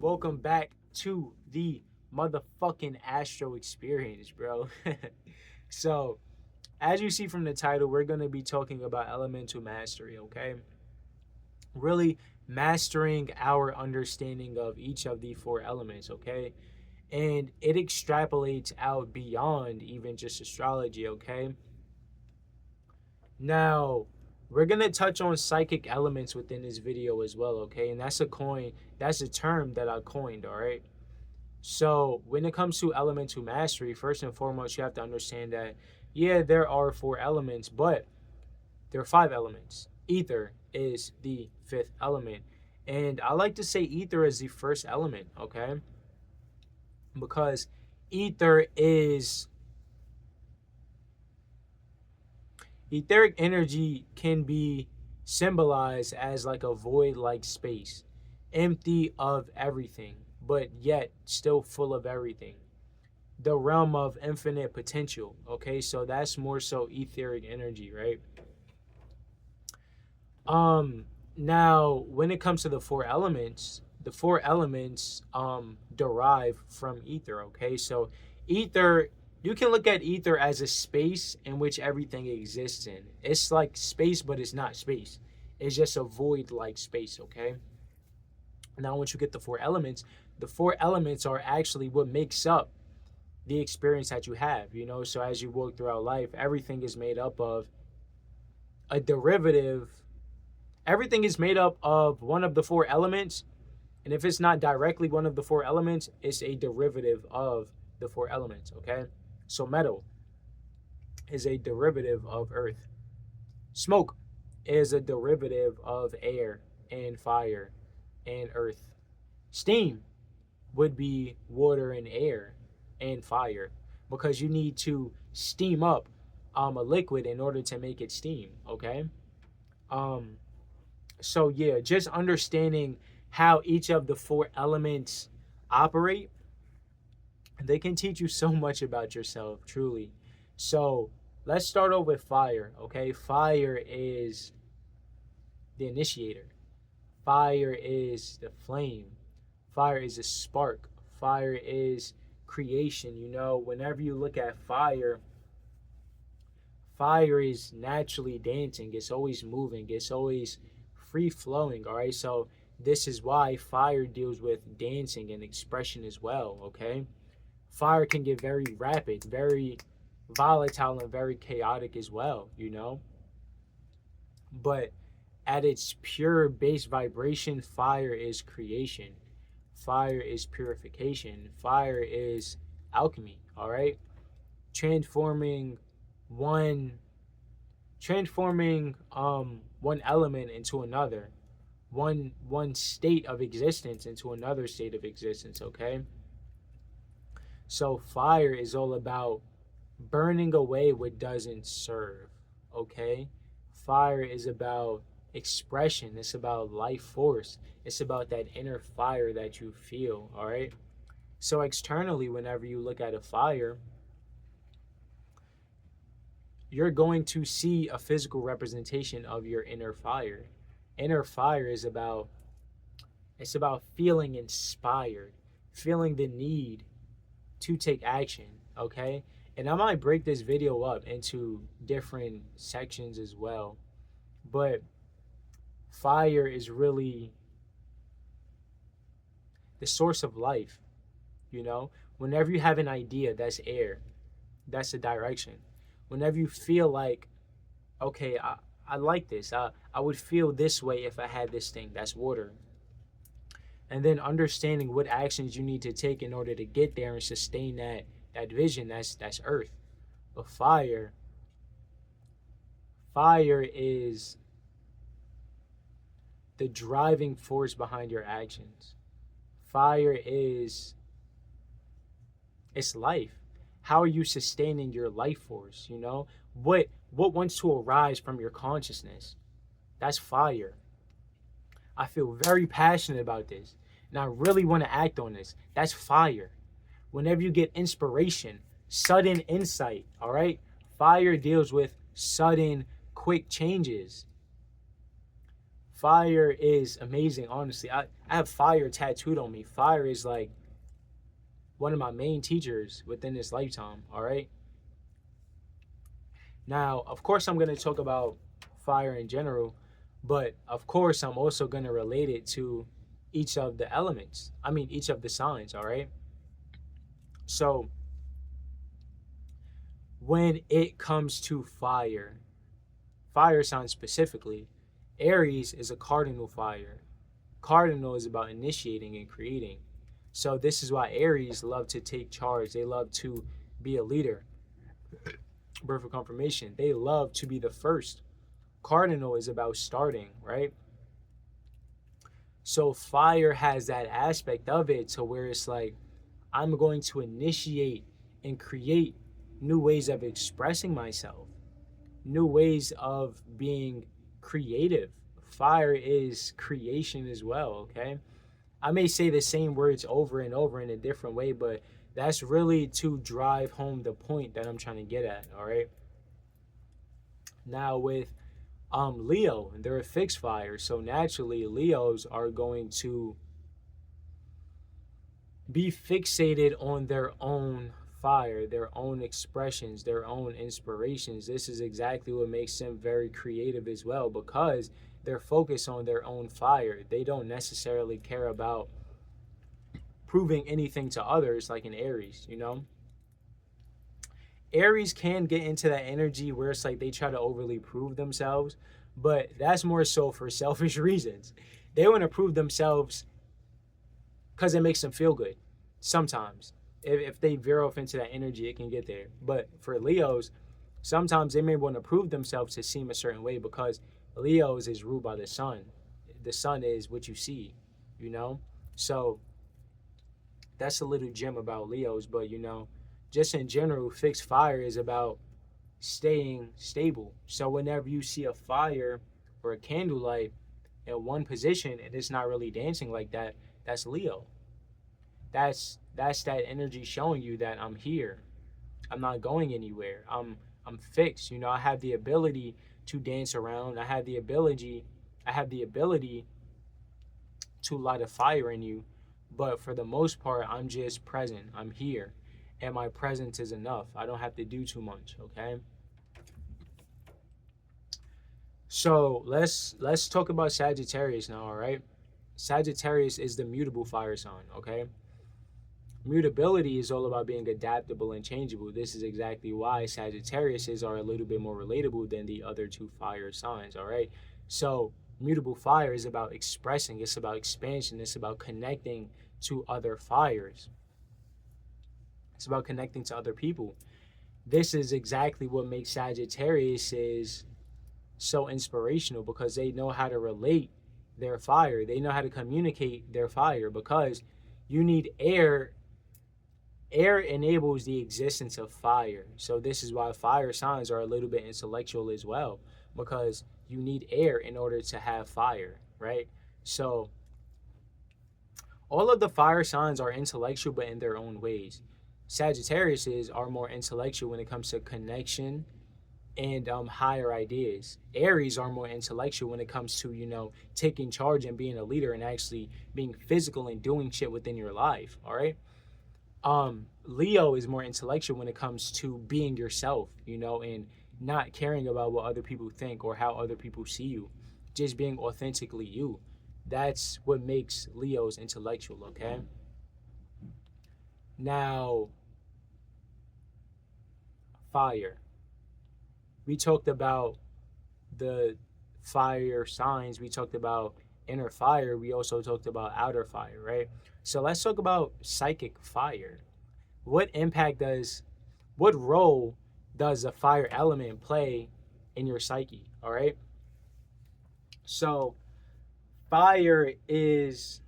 welcome back to the motherfucking Astro experience, bro. So, as you see from the title, we're going to be talking about elemental mastery, okay? Really mastering our understanding of each of the four elements, okay? And it extrapolates out beyond even just astrology, okay? Now, we're going to touch on psychic elements within this video as well, okay? And that's a term that I coined, all right? So, when it comes to elemental mastery, first and foremost, you have to understand that, yeah, there are four elements, but there are five elements. Ether is the fifth element. And I like to say ether is the first element, okay? Because ether is etheric energy can be symbolized as like a void like space, empty of everything, but yet still full of everything. The realm of infinite potential. Okay, so that's more so etheric energy, right? Now when it comes to the four elements derive from ether, okay? So ether, you can look at ether as a space in which everything exists in. It's like space, but it's not space. It's just a void like space, okay? Now once you get the four elements are actually what makes up the experience that you have, you know? So as you walk throughout life, everything is made up of a derivative. Everything is made up of one of the four elements, and if it's not directly one of the four elements, it's a derivative of the four elements, okay? So metal is a derivative of earth. Smoke is a derivative of air and fire and earth. Steam would be water and air and fire, because you need to steam up a liquid in order to make it steam, okay? um so yeah, just understanding how each of the four elements operate, they can teach you so much about yourself, truly. So let's start off with fire, okay? Fire is the initiator. Fire is the flame. Fire is a spark. Fire is creation. You know, whenever you look at fire, fire is naturally dancing. It's always moving. It's always free flowing. All right. So this is why fire deals with dancing and expression as well. Okay. Fire can get very rapid, very volatile, and very chaotic as well, you know. But at its pure base vibration, fire is creation. Fire is purification. Fire is alchemy. All right. Transforming one one element into another, one state of existence into another state of existence, okay? So fire is all about burning away what doesn't serve, okay? Fire is about expression. It's about life force. It's about that inner fire that you feel, all right? So externally, whenever you look at a fire, you're going to see a physical representation of your inner fire. Inner fire is about, it's about feeling inspired, feeling the need to take action, okay? And I might break this video up into different sections as well. But fire is really the source of life, you know? Whenever you have an idea, that's air. That's the direction. Whenever you feel like, okay, I like this. I would feel this way if I had this thing. That's water. And then understanding what actions you need to take in order to get there and sustain that vision. That's earth. But fire is the driving force behind your actions. Fire is, it's life. How are you sustaining your life force, you know? What wants to arise from your consciousness? That's fire. I feel very passionate about this, and I really want to act on this. That's fire. Whenever you get inspiration, sudden insight, all right? Fire deals with sudden, quick changes. Fire is amazing, honestly. I have fire tattooed on me. Fire is like one of my main teachers within this lifetime, all right? Now, of course, I'm going to talk about fire in general, but of course, I'm also going to relate it to each of the elements. I mean, each of the signs, all right? So, when it comes to fire, fire signs specifically, Aries is a cardinal fire. Cardinal is about initiating and creating. So, this is why Aries love to take charge, they love to be a leader. Birth of confirmation, they love to be the first. Cardinal is about starting, right? So fire has that aspect of it to where it's like, I'm going to initiate and create new ways of expressing myself, new ways of being creative. Fire is creation as well, okay? I may say the same words over and over in a different way, but that's really to drive home the point that I'm trying to get at, all right? Now with Leo, they're a fixed fire, so naturally Leos are going to be fixated on their own fire, their own expressions, their own inspirations. This is exactly what makes them very creative as well, because they're focused on their own fire. They don't necessarily care about proving anything to others like in Aries, you know? Aries can get into that energy where it's like they try to overly prove themselves, but that's more so for selfish reasons. They want to prove themselves because it makes them feel good. Sometimes, if they veer off into that energy, it can get there. But for Leos, sometimes they may want to prove themselves to seem a certain way because Leos is ruled by the sun. The sun is what you see, you know? So that's a little gem about Leos, but just in general, fixed fire is about staying stable. So whenever you see a fire or a candlelight in one position and it's not really dancing like that, that's Leo. That's that energy showing you that I'm here. I'm not going anywhere. I'm fixed. I have the ability to dance around. I have the ability to light a fire in you, but for the most part, I'm just present. I'm here, and my presence is enough. I don't have to do too much, okay? So let's talk about Sagittarius now, all right? Sagittarius is the mutable fire sign, okay? Mutability is all about being adaptable and changeable. This is exactly why Sagittariuses are a little bit more relatable than the other two fire signs, all right? So mutable fire is about expressing, it's about expansion, it's about connecting to other fires. It's about connecting to other people. This is exactly what makes Sagittarius is so inspirational, because they know how to relate their fire. They know how to communicate their fire, because you need air. Air enables the existence of fire. So this is why fire signs are a little bit intellectual as well, because you need air in order to have fire, right? So all of the fire signs are intellectual, but in their own ways. Sagittariuses are more intellectual when it comes to connection and higher ideas. Aries are more intellectual when it comes to taking charge and being a leader and actually being physical and doing shit within your life. All right. Leo is more intellectual when it comes to being yourself, and not caring about what other people think or how other people see you, just being authentically you. That's what makes Leos intellectual, okay? Now, fire. We talked about the fire signs. We talked about inner fire. We also talked about outer fire, right? So let's talk about psychic fire. What role does the fire element play in your psyche? All right. So fire is,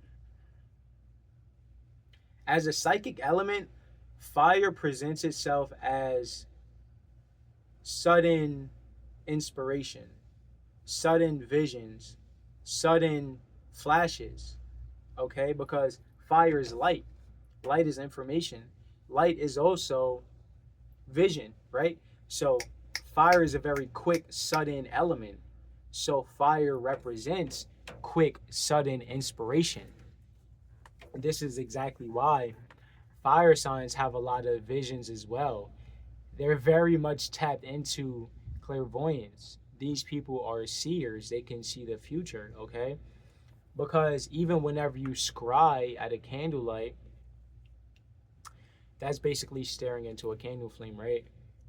as a psychic element, fire presents itself as sudden inspiration, sudden visions, sudden flashes, okay? Because fire is light. Light is information. Light is also vision, right? So fire is a very quick, sudden element. So fire represents quick, sudden inspiration. This is exactly why fire signs have a lot of visions as well. They're very much tapped into clairvoyance. These people are seers, they can see the future, okay? Because even whenever you scry at a candlelight, that's basically staring into a candle flame, right?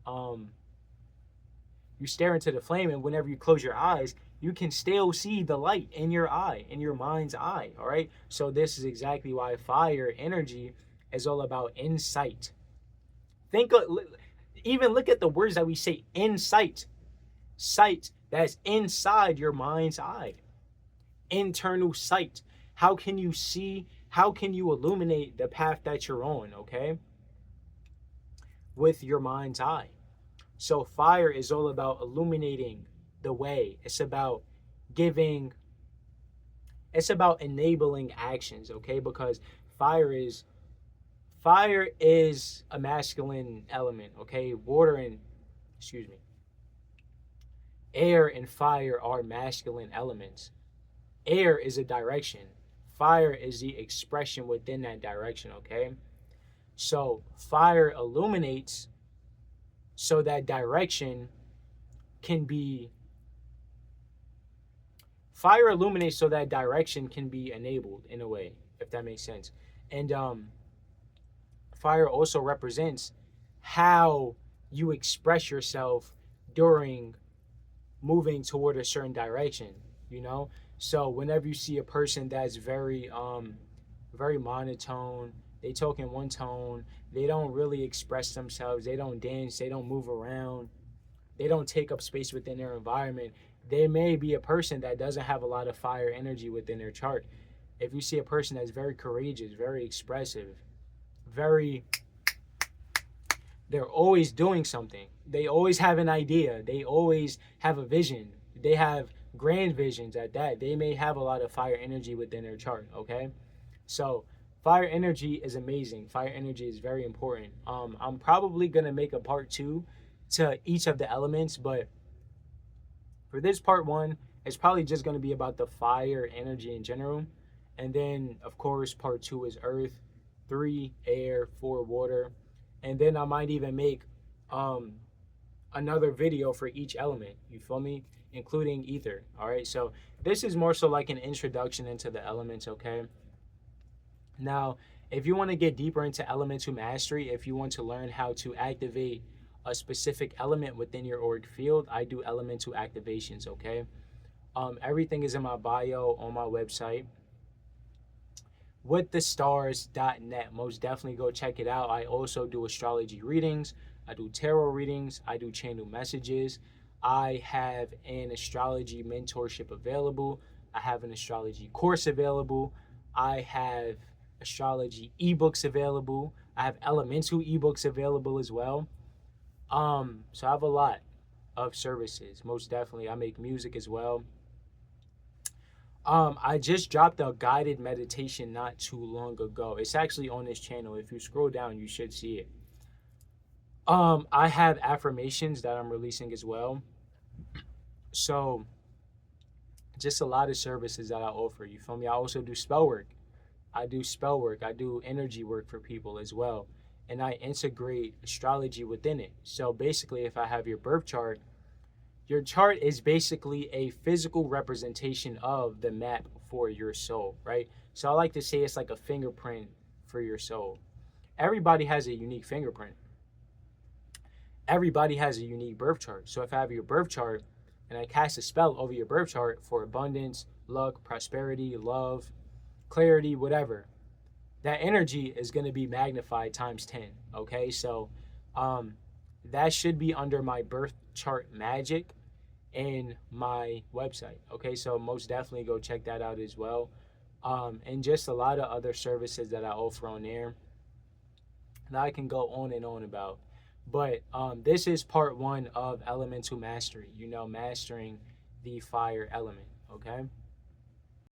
Um, you stare into the flame, and whenever you close your eyes, you can still see the light in your eye, in your mind's eye, all right? So this is exactly why fire energy is all about insight. Think of, even look at the words that we say, insight. Sight, that's inside your mind's eye. Internal sight. How can you see? How can you illuminate the path that you're on, okay? With your mind's eye. So fire is all about illuminating the way. Giving, it's about enabling actions, okay? Because fire is fire is a masculine element, okay? Air and fire are masculine elements. Air is a direction. Fire is the expression within that direction, okay? So fire illuminates so that direction can be fire illuminates so that direction can be enabled in a way, if that makes sense. And fire also represents how you express yourself during moving toward a certain direction, you know? So whenever you see a person that's very monotone, they talk in one tone, they don't really express themselves, they don't dance, they don't move around, they don't take up space within their environment, they may be a person that doesn't have a lot of fire energy within their chart. If you see a person that's very courageous, very expressive, very they're always doing something. They always have an idea. They always have a vision. They have grand visions at that. They may have a lot of fire energy within their chart, okay? So fire energy is amazing. Fire energy is very important. I'm probably going to make a part 2 to each of the elements, but for this part 1, it's probably just going to be about the fire energy in general. And then, of course, part 2 is earth, 3, air, 4, water. And then I might even make another video for each element, you feel me? Including ether, all right? So this is more so like an introduction into the elements, okay? Now, if you want to get deeper into elemental mastery, if you want to learn how to activate a specific element within your auric field, I do elemental activations, okay? Everything is in my bio on my website, withthestars.net. Most definitely go check it out. I also do astrology readings, I do tarot readings, I do channel messages. I have an astrology mentorship available. I have an astrology course available. I have astrology ebooks available. I have elemental ebooks available as well. So I have a lot of services. Most definitely. I make music as well. I just dropped a guided meditation not too long ago. It's actually on this channel. If you scroll down, you should see it. I have affirmations that I'm releasing as well. So just a lot of services that I offer. You feel me? I also do spell work. I do energy work for people as well. And I integrate astrology within it. So basically, if I have your birth chart, your chart is basically a physical representation of the map for your soul, right? So I like to say it's like a fingerprint for your soul. Everybody has a unique fingerprint. Everybody has a unique birth chart. So if I have your birth chart and I cast a spell over your birth chart for abundance, luck, prosperity, love, clarity, whatever, that energy is going to be magnified times 10, okay? So that should be under my birth chart magic in my website, okay? So most definitely go check that out as well. And just a lot of other services that I offer on there that I can go on and on about. But this is part 1 of elemental mastery, mastering the fire element, okay?